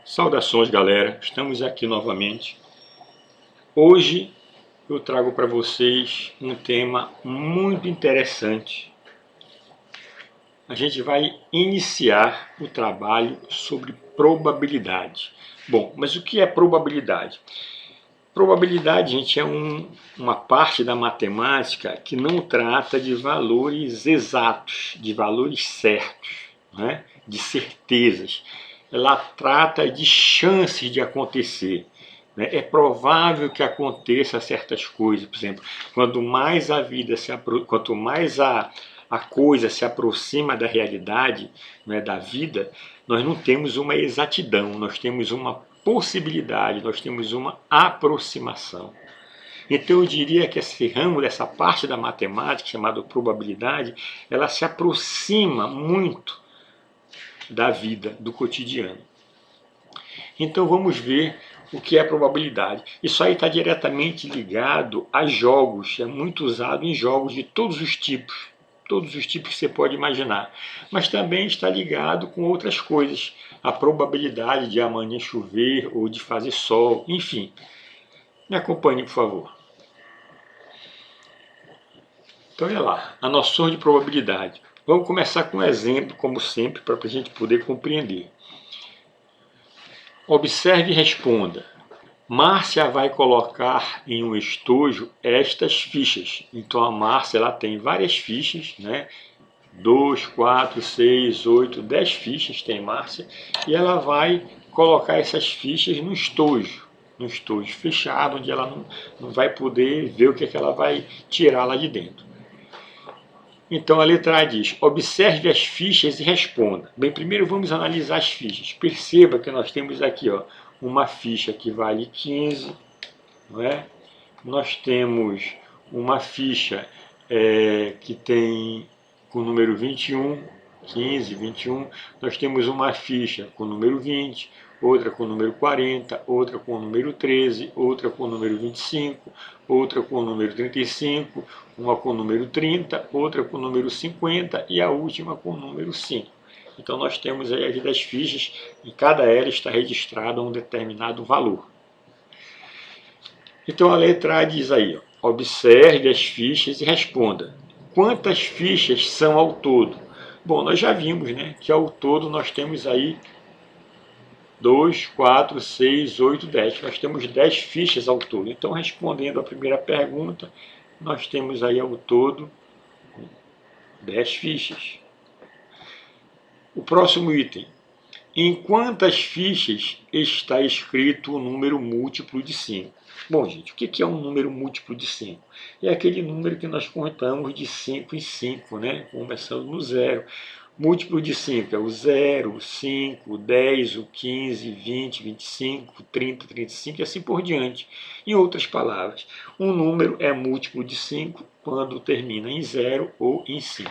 Saudações, galera, estamos aqui novamente. Hoje eu trago para vocês um tema muito interessante. A gente vai iniciar o trabalho sobre probabilidade. Bom, mas o que é probabilidade? Probabilidade, gente, é uma parte da matemática que não trata de valores exatos, de valores certos, né? De certezas. Ela trata de chances de acontecer. Né? É provável que aconteça certas coisas. Por exemplo, quanto mais a vida quanto mais a coisa se aproxima da realidade, né, da vida, nós não temos uma exatidão, nós temos uma possibilidade, nós temos uma aproximação. Então eu diria que esse ramo, dessa parte da matemática, chamada probabilidade, ela se aproxima muito da vida, do cotidiano. Então vamos ver o que é probabilidade. Isso aí está diretamente ligado a jogos, é muito usado em jogos de todos os tipos que você pode imaginar. Mas também está ligado com outras coisas, a probabilidade de amanhã chover ou de fazer sol, enfim. Me acompanhe, por favor. Então, olha lá, a noção de probabilidade. Vamos começar com um exemplo, como sempre, para a gente poder compreender. Observe e responda. Márcia vai colocar em um estojo estas fichas. Então a Márcia ela tem várias fichas, né? 2, 4, 6, 8, 10 fichas tem Márcia. E ela vai colocar essas fichas no estojo fechado, onde ela não vai poder ver o que ela vai tirar lá de dentro. Então a letra A diz, observe as fichas e responda. Bem, primeiro vamos analisar as fichas. Perceba que nós temos aqui uma ficha que vale 15, não é? Nós temos uma ficha que tem com o número 21, 15, 21. Nós temos uma ficha com o número 20, outra com o número 40, outra com o número 13, outra com o número 25, outra com o número 35, uma com o número 30, outra com o número 50 e a última com o número 5. Então nós temos aí as 10 fichas e cada ela está registrada um determinado valor. Então a letra A diz aí, observe as fichas e responda. Quantas fichas são ao todo? Bom, nós já vimos, né, que ao todo nós temos aí 2, 4, 6, 8, 10. Nós temos 10 fichas ao todo. Então, respondendo a primeira pergunta, nós temos aí ao todo 10 fichas. O próximo item. Em quantas fichas está escrito o número múltiplo de 5? Bom, gente, o que é um número múltiplo de 5? É aquele número que nós contamos de 5 em 5, né? Começando no zero. Múltiplo de 5 é o 0, o 5, o 10, o 15, 20, 25, 30, 35 e assim por diante. Em outras palavras, um número é múltiplo de 5 quando termina em 0 ou em 5.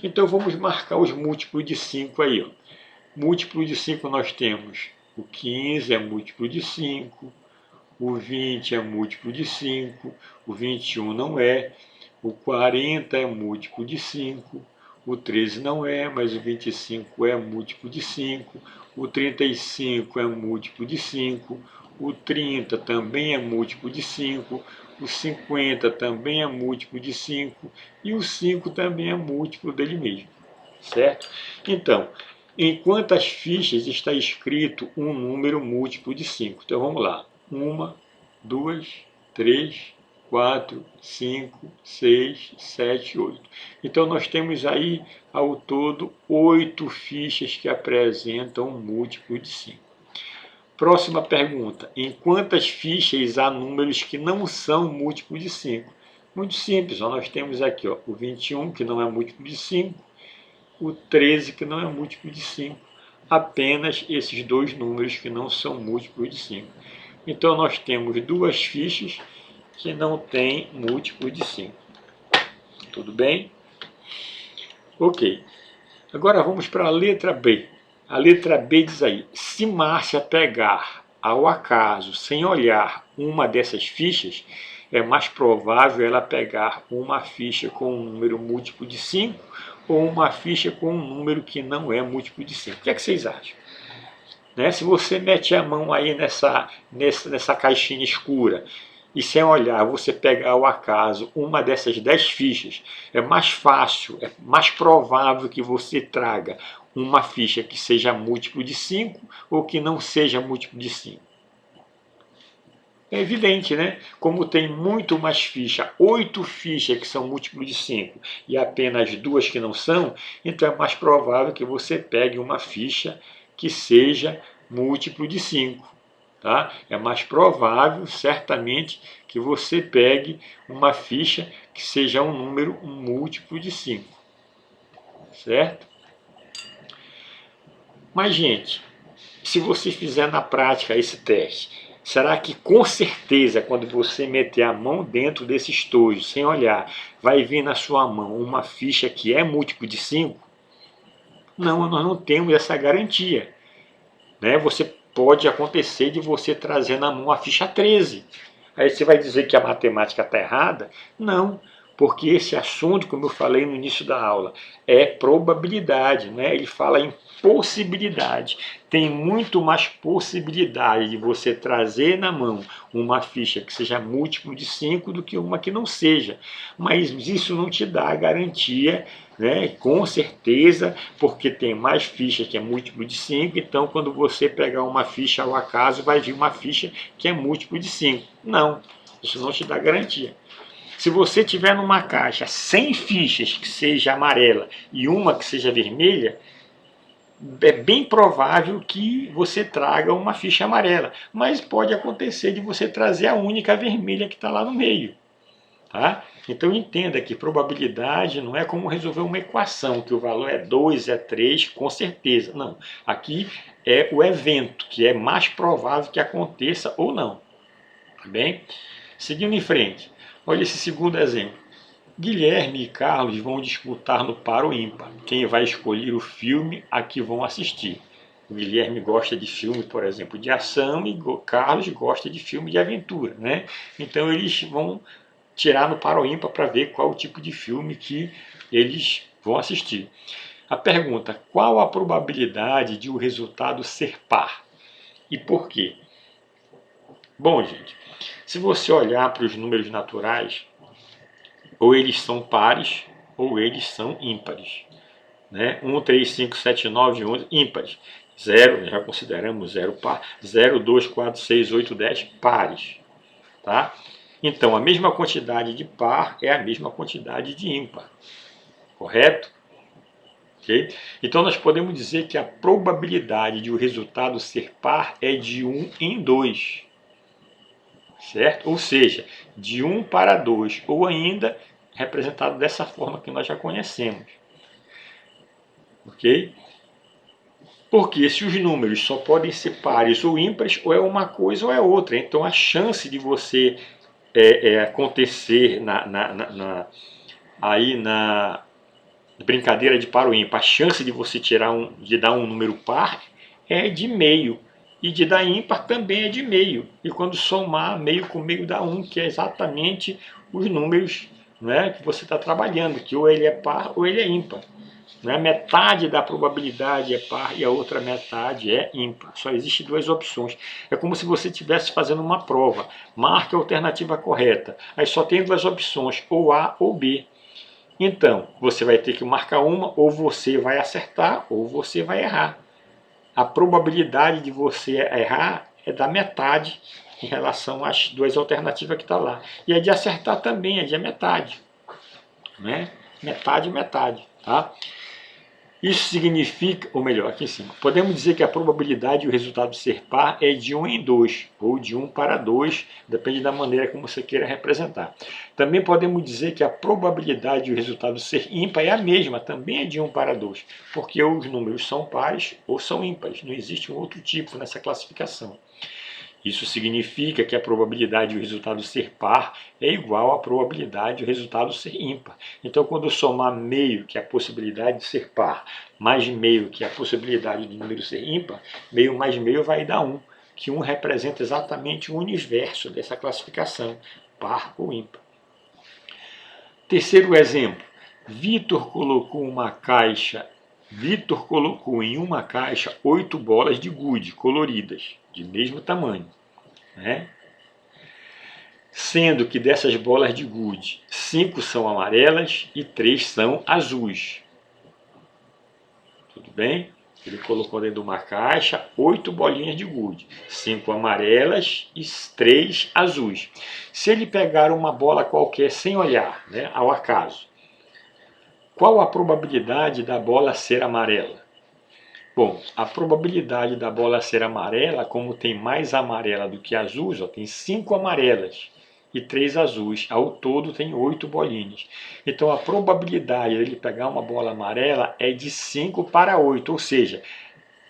Então vamos marcar os múltiplos de 5 aí, ó. Múltiplo de 5 nós temos o 15 é múltiplo de 5, o 20 é múltiplo de 5, o 21 não é, o 40 é múltiplo de 5, o 13 não é, mas o 25 é múltiplo de 5, o 35 é múltiplo de 5, o 30 também é múltiplo de 5, o 50 também é múltiplo de 5 e o 5 também é múltiplo dele mesmo, certo? Então, em quantas fichas está escrito um número múltiplo de 5? Então vamos lá. 1, 2, 3, 4, 5, 6, 7, 8. Então nós temos aí ao todo 8 fichas que apresentam um múltiplo de 5. Próxima pergunta. Em quantas fichas há números que não são múltiplos de 5? Muito simples. Nós temos aqui o 21, que não é múltiplo de 5. O 13, que não é múltiplo de 5, apenas esses dois números que não são múltiplos de 5. Então, nós temos duas fichas que não têm múltiplo de 5. Tudo bem? Ok. Agora vamos para a letra B. A letra B diz aí, se Márcia pegar ao acaso, sem olhar, uma dessas fichas, é mais provável ela pegar uma ficha com um número múltiplo de 5 ou uma ficha com um número que não é múltiplo de 5. O que é que vocês acham? né? Se você mete a mão aí nessa caixinha escura e sem olhar, você pegar ao acaso uma dessas 10 fichas, é mais fácil, é mais provável que você traga uma ficha que seja múltiplo de 5 ou que não seja múltiplo de 5. É evidente, né? Como tem muito mais ficha, 8 fichas que são múltiplo de 5 e apenas 2 que não são, então é mais provável que você pegue uma ficha que seja múltiplo de 5. Tá? É mais provável, certamente, que você pegue uma ficha que seja um número múltiplo de 5. Certo? Mas, gente, se você fizer na prática esse teste, será que com certeza, quando você meter a mão dentro desse estojo, sem olhar, vai vir na sua mão uma ficha que é múltiplo de 5? Não, nós não temos essa garantia. Né? Você pode acontecer de você trazer na mão a ficha 13. Aí você vai dizer que a matemática está errada? Não, porque esse assunto, como eu falei no início da aula, é probabilidade, né? Ele fala em possibilidade. Tem muito mais possibilidade de você trazer na mão uma ficha que seja múltiplo de 5 do que uma que não seja. Mas isso não te dá a garantia, né? Com certeza, porque tem mais ficha que é múltiplo de 5, então quando você pegar uma ficha ao acaso, vai vir uma ficha que é múltiplo de 5. Não, isso não te dá garantia. Se você tiver numa caixa 100 fichas que seja amarela e uma que seja vermelha, é bem provável que você traga uma ficha amarela, mas pode acontecer de você trazer a única vermelha que está lá no meio. Tá? Então entenda que probabilidade não é como resolver uma equação, que o valor é 2, é 3, com certeza. Não, aqui é o evento, que é mais provável que aconteça ou não. Tá bem? Seguindo em frente, olha esse segundo exemplo. Guilherme e Carlos vão disputar no par ou ímpar. Quem vai escolher o filme a que vão assistir? O Guilherme gosta de filme, por exemplo, de ação e Carlos gosta de filme de aventura, né? Então eles vão tirar no par ou ímpar para ver qual o tipo de filme que eles vão assistir. A pergunta: qual a probabilidade de o resultado ser par? E por quê? Bom, gente, se você olhar para os números naturais, ou eles são pares ou eles são ímpares. Né? 1, 3, 5, 7, 9, 11, ímpares. 0, já consideramos 0 par. 0, 2, 4, 6, 8, 10, pares. Tá? Então, a mesma quantidade de par é a mesma quantidade de ímpar. Correto? Okay? Então, nós podemos dizer que a probabilidade de o resultado ser par é de 1 em 2. Certo? Ou seja, de 1 para 2, ou ainda representado dessa forma que nós já conhecemos. Ok? Porque se os números só podem ser pares ou ímpares, ou é uma coisa ou é outra. Então a chance de você acontecer aí na brincadeira de par ou ímpar, a chance de você de dar um número par é de meio. E de dar ímpar também é de meio. E quando somar, meio com meio dá 1, que é exatamente os números, né, que você está trabalhando, que ou ele é par ou ele é ímpar. Né? Metade da probabilidade é par e a outra metade é ímpar. Só existe duas opções. É como se você estivesse fazendo uma prova. Marque a alternativa correta. Aí só tem duas opções, ou A ou B. Então, você vai ter que marcar uma, ou você vai acertar, ou você vai errar. A probabilidade de você errar é da metade em relação às duas alternativas que estão lá. E a de acertar também é de metade. Né? Metade, metade. Tá? Isso significa, ou melhor, aqui em cima, podemos dizer que a probabilidade de o resultado ser par é de 1 em 2, ou de 1 para 2, depende da maneira como você queira representar. Também podemos dizer que a probabilidade de o resultado ser ímpar é a mesma, também é de 1 para 2, porque os números são pares ou são ímpares, não existe um outro tipo nessa classificação. Isso significa que a probabilidade de o resultado ser par é igual à probabilidade de o resultado ser ímpar. Então, quando eu somar meio, que é a possibilidade de ser par, mais meio, que é a possibilidade do número ser ímpar, meio mais meio vai dar 1, que 1 representa exatamente o universo dessa classificação, par ou ímpar. Terceiro exemplo, Vitor colocou uma caixa Vitor colocou em uma caixa 8 bolas de gude coloridas, de mesmo tamanho, né? Sendo que dessas bolas de gude, 5 são amarelas e 3 são azuis. Tudo bem? Ele colocou dentro de uma caixa 8 bolinhas de gude, 5 amarelas e 3 azuis. Se ele pegar uma bola qualquer sem olhar, né, ao acaso, qual a probabilidade da bola ser amarela? Bom, a probabilidade da bola ser amarela, como tem mais amarela do que azuis, ó, tem 5 amarelas e 3 azuis. Ao todo tem 8 bolinhas. Então a probabilidade dele pegar uma bola amarela é de 5 para 8, ou seja,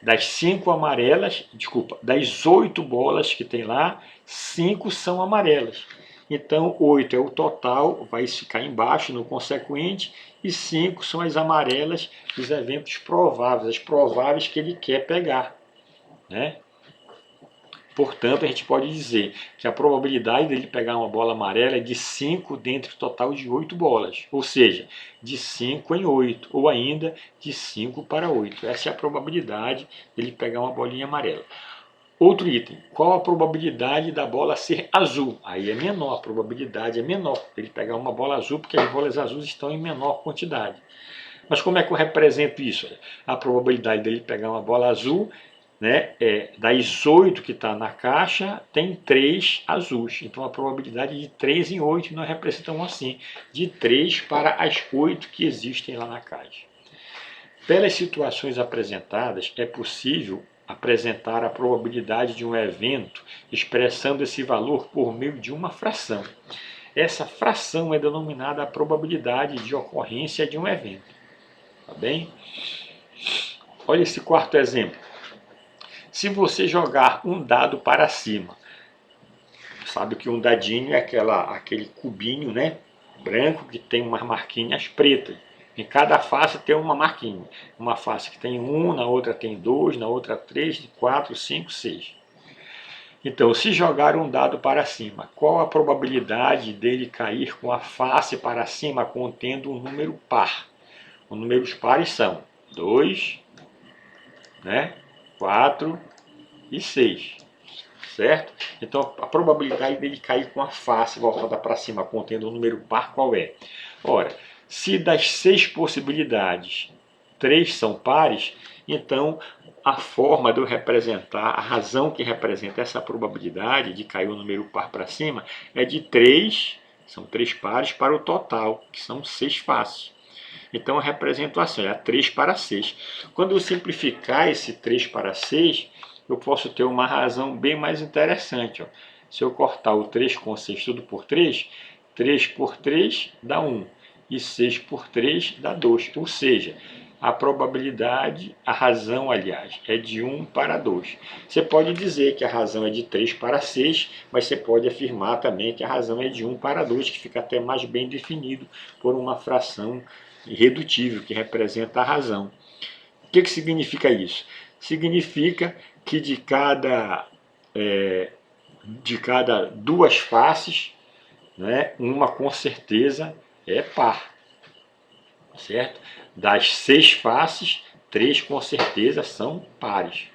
das 5 amarelas, desculpa, das 8 bolas que tem lá, 5 são amarelas. Então 8 é o total, vai ficar embaixo no consequente, e 5 são as amarelas dos eventos prováveis, as prováveis que ele quer pegar, né? Portanto, a gente pode dizer que a probabilidade dele pegar uma bola amarela é de 5 dentro do total de 8 bolas. Ou seja, de 5 em 8, ou ainda de 5 para 8. Essa é a probabilidade dele pegar uma bolinha amarela. Outro item, qual a probabilidade da bola ser azul? Aí é menor, a probabilidade é menor ele pegar uma bola azul, porque as bolas azuis estão em menor quantidade. Mas como é que eu represento isso? A probabilidade dele pegar uma bola azul, né, das 8 que está na caixa, tem 3 azuis. Então a probabilidade é de 3 em 8, nós representamos assim, de 3 para as 8 que existem lá na caixa. Pelas situações apresentadas, é possível apresentar a probabilidade de um evento expressando esse valor por meio de uma fração. Essa fração é denominada a probabilidade de ocorrência de um evento. Tá bem? Olha esse quarto exemplo. Se você jogar um dado para cima, sabe que um dadinho é aquele cubinho, né, branco que tem umas marquinhas pretas. Em cada face tem uma marquinha. Uma face que tem 1, na outra tem 2, na outra 3, 4, 5, 6. Então, se jogar um dado para cima, qual a probabilidade dele cair com a face para cima contendo um número par? Os números pares são 2, né, 4 e 6, certo? Então a probabilidade dele cair com a face voltada para cima contendo um número par qual é? Ora, se das 6 possibilidades 3 são pares, então a forma de eu representar, a razão que representa essa probabilidade de cair o número par para cima é de 3, são 3 pares para o total, que são 6 faces. Então a representação é a 3 para 6. Quando eu simplificar esse 3 para 6, eu posso ter uma razão bem mais interessante. Ó. Se eu cortar o 3 com 6 tudo por 3, 3 por 3 dá 1 e 6 por 3 dá 2. Ou seja, a probabilidade, a razão, aliás, é de 1 para 2. Você pode dizer que a razão é de 3 para 6, mas você pode afirmar também que a razão é de 1 para 2, que fica até mais bem definido por uma fração irredutível, que representa a razão. O que significa isso? Significa que de cada duas faces, né, uma com certeza é par, certo? Das 6 faces, 3 com certeza são pares,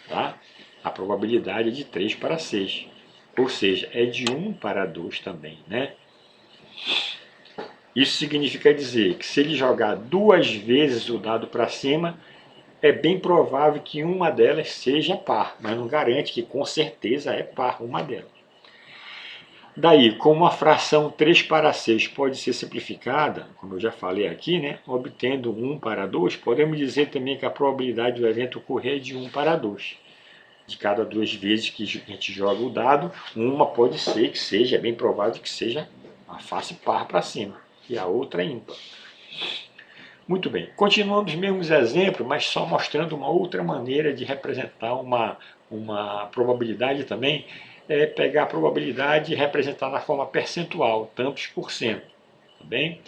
tá? A probabilidade é de 3 para 6, ou seja, é de 1 para 2 também, né? Isso significa dizer que se ele jogar 2 vezes o dado para cima, é bem provável que uma delas seja par, mas não garante que com certeza é par uma delas. Daí, como a fração 3 para 6 pode ser simplificada, como eu já falei aqui, né, obtendo 1 para 2, podemos dizer também que a probabilidade do evento ocorrer é de 1 para 2. De cada 2 vezes que a gente joga o dado, uma pode ser que seja, é bem provável que seja a face par para cima, e a outra é ímpar. Muito bem, continuando os mesmos exemplos, mas só mostrando uma outra maneira de representar uma probabilidade também, é pegar a probabilidade e representar na forma percentual, tantos por cento. Tá bem?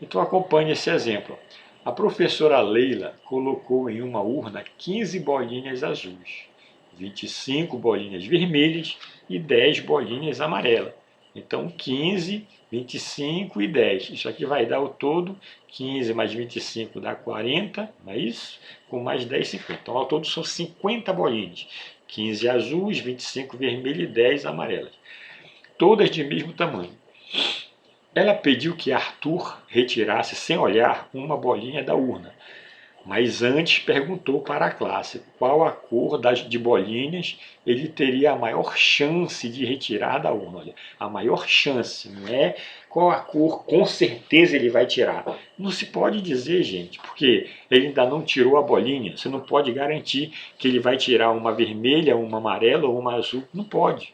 Então acompanhe esse exemplo. A professora Leila colocou em uma urna 15 bolinhas azuis, 25 bolinhas vermelhas e 10 bolinhas amarelas. Então 15, 25 e 10. Isso aqui vai dar o todo, 15 mais 25 dá 40, não é isso? Com mais 10, 50. Então, ao todo são 50 bolinhas. 15 azuis, 25 vermelhas e 10 amarelas. Todas de mesmo tamanho. Ela pediu que Arthur retirasse, sem olhar, uma bolinha da urna. Mas antes perguntou para a classe qual a cor de bolinhas ele teria a maior chance de retirar da urna. Olha, a maior chance, não é qual a cor com certeza ele vai tirar. Não se pode dizer, gente, porque ele ainda não tirou a bolinha. Você não pode garantir que ele vai tirar uma vermelha, uma amarela ou uma azul. Não pode.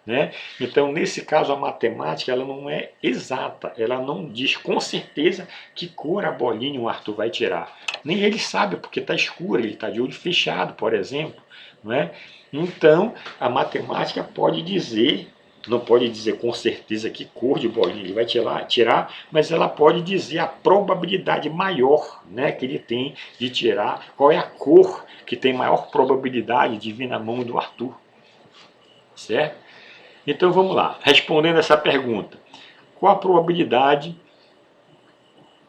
Né? Então, nesse caso, a matemática ela não é exata, ela não diz com certeza que cor a bolinha o Arthur vai tirar. Nem ele sabe, porque está escuro, ele está de olho fechado, por exemplo. Não é? Então, a matemática pode dizer, não pode dizer com certeza que cor de bolinha ele vai tirar, mas ela pode dizer a probabilidade maior, né, que ele tem de tirar, qual é a cor que tem maior probabilidade de vir na mão do Arthur. Certo? Então vamos lá, respondendo essa pergunta. Qual a probabilidade,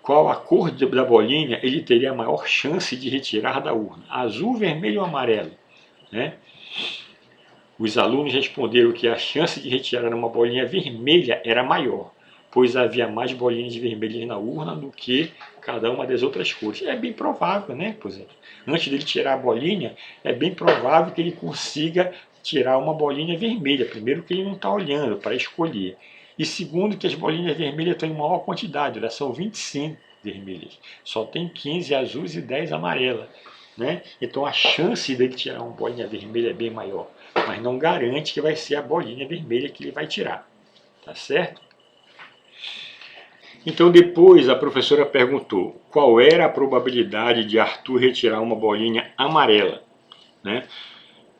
qual a cor da bolinha ele teria a maior chance de retirar da urna? Azul, vermelho ou amarelo? Né? Os alunos responderam que a chance de retirar uma bolinha vermelha era maior, pois havia mais bolinhas vermelhas na urna do que cada uma das outras cores. É bem provável, né? Por exemplo, antes dele tirar a bolinha, é bem provável que ele consiga tirar uma bolinha vermelha. Primeiro que ele não está olhando para escolher. E segundo que as bolinhas vermelhas estão em maior quantidade, elas são 25 vermelhas. Só tem 15 azuis e 10 amarelas. Né? Então a chance dele tirar uma bolinha vermelha é bem maior. Mas não garante que vai ser a bolinha vermelha que ele vai tirar. Tá certo? Então depois a professora perguntou qual era a probabilidade de Arthur retirar uma bolinha amarela. Né?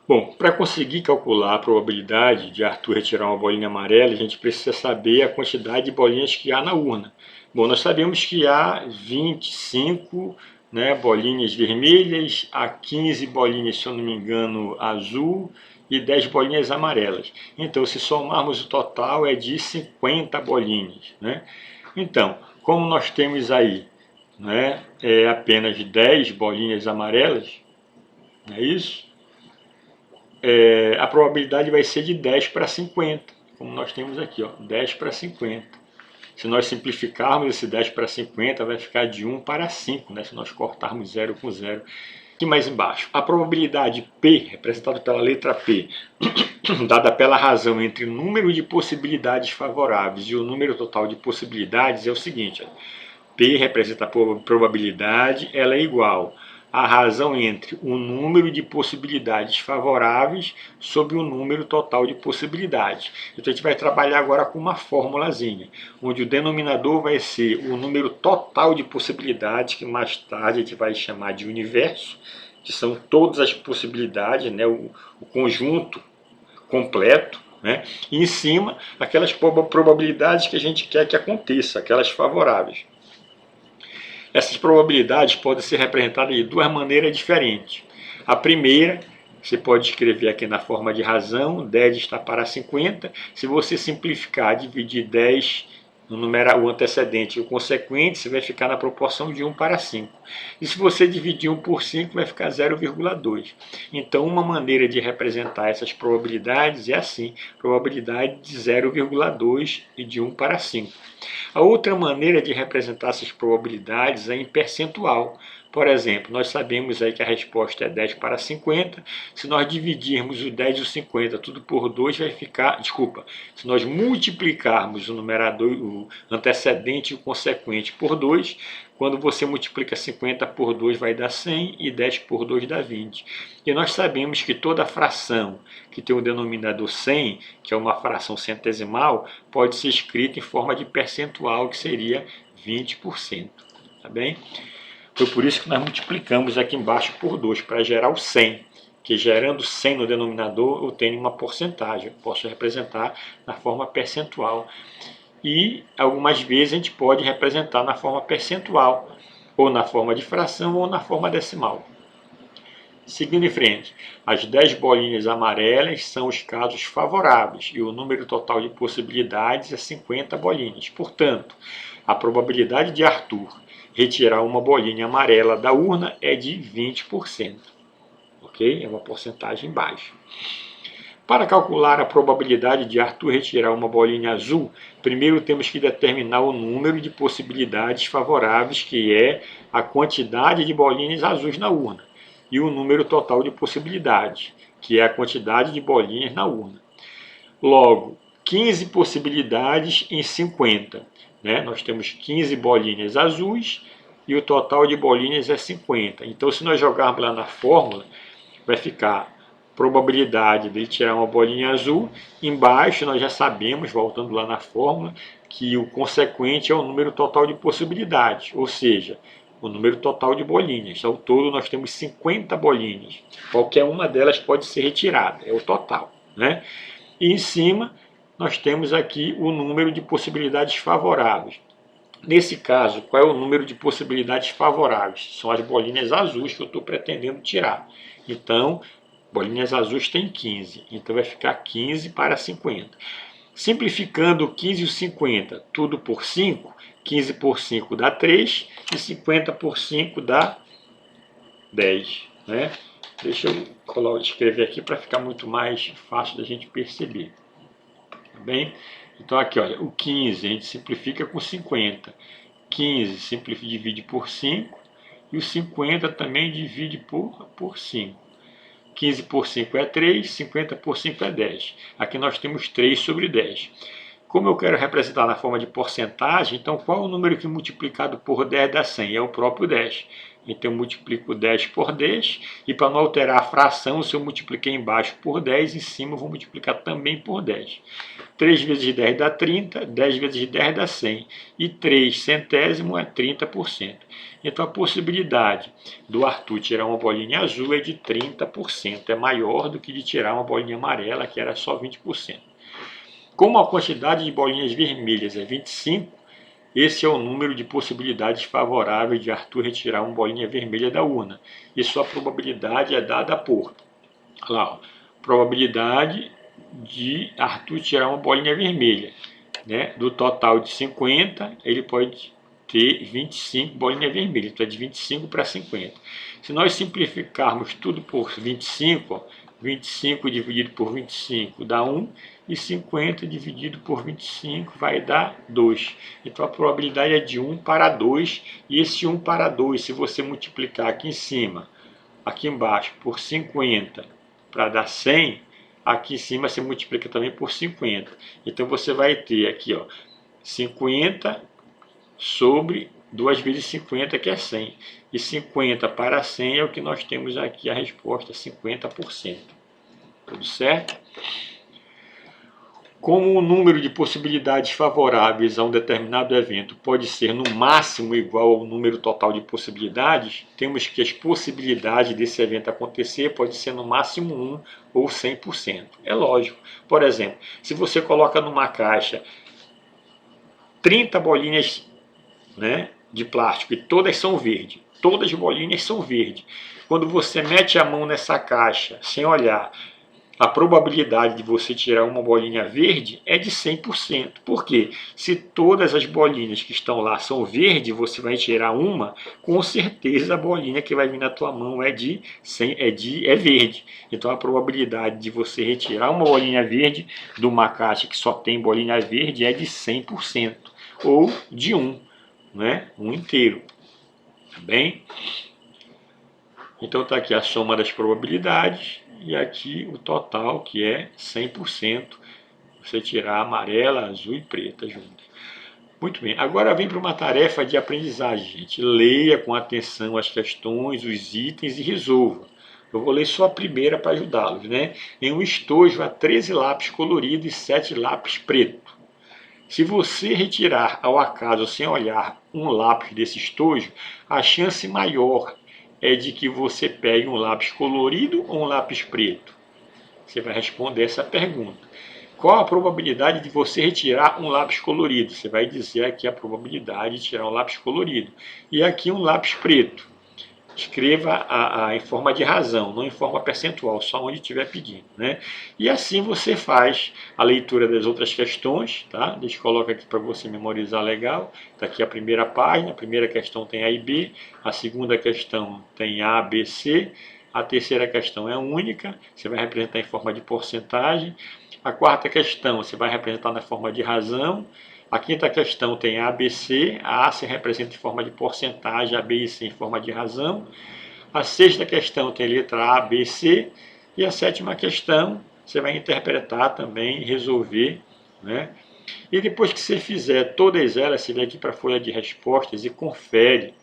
Bom, para conseguir calcular a probabilidade de Arthur retirar uma bolinha amarela, a gente precisa saber a quantidade de bolinhas que há na urna. Bom, nós sabemos que há 25, né, bolinhas vermelhas, há 15 bolinhas, se eu não me engano, azul e 10 bolinhas amarelas. Então, se somarmos o total, é de 50 bolinhas. Né? Então, como nós temos aí, né, apenas 10 bolinhas amarelas, não é isso? A probabilidade vai ser de 10 para 50, como nós temos aqui, ó, 10 para 50. Se nós simplificarmos esse 10 para 50, vai ficar de 1 para 5, né, se nós cortarmos 0 com 0. Aqui mais embaixo, a probabilidade P, representada pela letra P, dada pela razão entre o número de possibilidades favoráveis e o número total de possibilidades, é o seguinte, ó, P representa a probabilidade, ela é igual a razão entre o número de possibilidades favoráveis sobre o número total de possibilidades. Então a gente vai trabalhar agora com uma formulazinha, onde o denominador vai ser o número total de possibilidades, que mais tarde a gente vai chamar de universo, que são todas as possibilidades, né, o conjunto completo, né, e em cima aquelas probabilidades que a gente quer que aconteça, aquelas favoráveis. Essas probabilidades podem ser representadas de duas maneiras diferentes. A primeira, você pode escrever aqui na forma de razão, 10 está para 50. Se você simplificar, dividir 10 no numeral, o antecedente e o consequente, você vai ficar na proporção de 1 para 5. E se você dividir 1 por 5, vai ficar 0,2. Então, uma maneira de representar essas probabilidades é assim, probabilidade de 0,2 e de 1 para 5. A outra maneira de representar essas probabilidades é em percentual. Por exemplo, nós sabemos aí que a resposta é 10 para 50. Se nós dividirmos o 10 e o 50 tudo por 2, vai ficar... Desculpa, se nós multiplicarmos o numerador, o antecedente e o consequente por 2, quando você multiplica 50 por 2 vai dar 100 e 10 por 2 dá 20. E nós sabemos que toda fração que tem o denominador 100, que é uma fração centesimal, pode ser escrita em forma de percentual, que seria 20%. Tá bem? Foi por isso que nós multiplicamos aqui embaixo por 2, para gerar o 100. Que gerando 100 no denominador, eu tenho uma porcentagem. Eu posso representar na forma percentual. E algumas vezes a gente pode representar na forma percentual, ou na forma de fração, ou na forma decimal. Seguindo em frente, as 10 bolinhas amarelas são os casos favoráveis e o número total de possibilidades é 50 bolinhas. Portanto, a probabilidade de Arthur retirar uma bolinha amarela da urna é de 20%. Ok? É uma porcentagem baixa. Para calcular a probabilidade de Arthur retirar uma bolinha azul, primeiro temos que determinar o número de possibilidades favoráveis, que é a quantidade de bolinhas azuis na urna, e o número total de possibilidades, que é a quantidade de bolinhas na urna. Logo, 15 possibilidades em 50. Né? Nós temos 15 bolinhas azuis e o total de bolinhas é 50. Então, se nós jogarmos lá na fórmula, vai ficar probabilidade de tirar uma bolinha azul. Embaixo nós já sabemos, voltando lá na fórmula, que o consequente é o número total de possibilidades, ou seja, o número total de bolinhas. Ao todo nós temos 50 bolinhas. Qualquer uma delas pode ser retirada, é o total. Né? E em cima nós temos aqui o número de possibilidades favoráveis. Nesse caso, qual é o número de possibilidades favoráveis? São as bolinhas azuis que eu estou pretendendo tirar. Então, bolinhas azuis tem 15, então vai ficar 15 para 50. Simplificando 15 e 50, tudo por 5, 15 por 5 dá 3 e 50 por 5 dá 10. Né? Deixa eu escrever aqui para ficar muito mais fácil da gente perceber. Tá bem? Então aqui, olha, o 15 a gente simplifica com 50. 15 simplifica, divide por 5 e o 50 também divide por 5. 15 por 5 é 3, 50 por 5 é 10. Aqui nós temos 3 sobre 10. Como eu quero representar na forma de porcentagem, então qual é o número que multiplicado por 10 dá 100? É o próprio 10. Então eu multiplico 10 por 10, e para não alterar a fração, se eu multipliquei embaixo por 10, em cima eu vou multiplicar também por 10. 3 vezes 10 dá 30, 10 vezes 10 dá 100, e 3 centésimo é 30%. Então a possibilidade do Arthur tirar uma bolinha azul é de 30%, é maior do que de tirar uma bolinha amarela, que era só 20%. Como a quantidade de bolinhas vermelhas é 25, esse é o número de possibilidades favoráveis de Arthur retirar uma bolinha vermelha da urna. E sua probabilidade é dada por, lá, ó, probabilidade de Arthur tirar uma bolinha vermelha. Né? Do total de 50, ele pode ter 25 bolinhas vermelhas. Então é de 25 para 50. Se nós simplificarmos tudo por 25, ó, 25 dividido por 25 dá 1, e 50 dividido por 25 vai dar 2. Então a probabilidade é de 1 para 2, e esse 1 para 2, se você multiplicar aqui em cima, aqui embaixo, por 50 para dar 100, aqui em cima você multiplica também por 50. Então você vai ter aqui, ó, 50 sobre 2 vezes 50, que é 100. E 50 para 100 é o que nós temos aqui, a resposta, 50%. Tudo certo? Como o número de possibilidades favoráveis a um determinado evento pode ser no máximo igual ao número total de possibilidades, temos que as possibilidades desse evento acontecer pode ser no máximo 1 ou 100%. É lógico. Por exemplo, se você coloca numa caixa 30 bolinhas, né, de plástico e todas são verdes, todas as bolinhas são verdes. Quando você mete a mão nessa caixa sem olhar, a probabilidade de você tirar uma bolinha verde é de 100%. Por quê? Se todas as bolinhas que estão lá são verdes, você vai tirar uma, com certeza a bolinha que vai vir na tua mão é verde. Então a probabilidade de você retirar uma bolinha verde de uma caixa que só tem bolinha verde é de 100%. Ou de 1, né? 1 inteiro. Tá bem? Então está aqui a soma das probabilidades. E aqui o total, que é 100%, você tirar amarela, azul e preta juntos. Muito bem, agora vem para uma tarefa de aprendizagem, gente. Leia com atenção as questões, os itens e resolva. Eu vou ler só a primeira para ajudá-los, né? Em um estojo há 13 lápis coloridos e 7 lápis pretos. Se você retirar ao acaso, sem olhar, um lápis desse estojo, a chance maior é de que você pegue um lápis colorido ou um lápis preto? Você vai responder essa pergunta. Qual a probabilidade de você retirar um lápis colorido? Você vai dizer aqui a probabilidade de tirar um lápis colorido. E aqui um lápis preto. escreva em forma de razão, não em forma percentual, só onde estiver pedindo, né? E assim você faz a leitura das outras questões, tá? Deixa eu colocar aqui para você memorizar legal. Está aqui a primeira página, a primeira questão tem A e B, a segunda questão tem A, B, C, a terceira questão é única, você vai representar em forma de porcentagem, a quarta questão você vai representar na forma de razão, a quinta questão tem A, B, C, a A se representa em forma de porcentagem, a B e C em forma de razão, a sexta questão tem letra A, B, C, e a sétima questão você vai interpretar também, resolver, né? E depois que você fizer todas elas, você vem aqui para a folha de respostas e confere,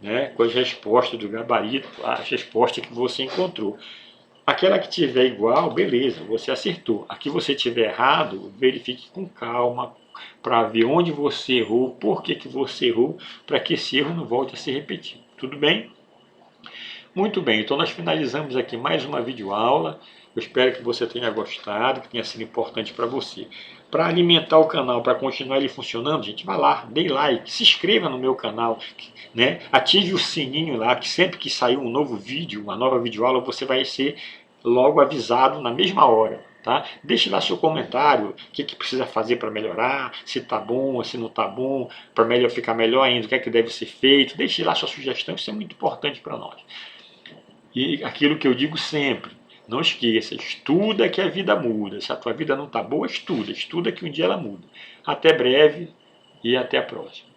né, com as respostas do gabarito, as respostas que você encontrou. Aquela que tiver igual, beleza, você acertou. A que você tiver errado, verifique com calma para ver onde você errou, por que você errou, para que esse erro não volte a se repetir. Tudo bem? Muito bem, então nós finalizamos aqui mais uma videoaula. Eu espero que você tenha gostado, que tenha sido importante para você. Para alimentar o canal, para continuar ele funcionando, gente, vá lá, dê like, se inscreva no meu canal, né? Ative o sininho lá, que sempre que sair um novo vídeo, uma nova videoaula, você vai ser logo avisado na mesma hora. Tá? Deixe lá seu comentário, o que precisa fazer para melhorar, se está bom, se não está bom, para ficar melhor ainda, o que deve ser feito. Deixe lá sua sugestão, isso é muito importante para nós. E aquilo que eu digo sempre, não esqueça, estuda que a vida muda. Se a tua vida não está boa, estuda que um dia ela muda. Até breve e até a próxima.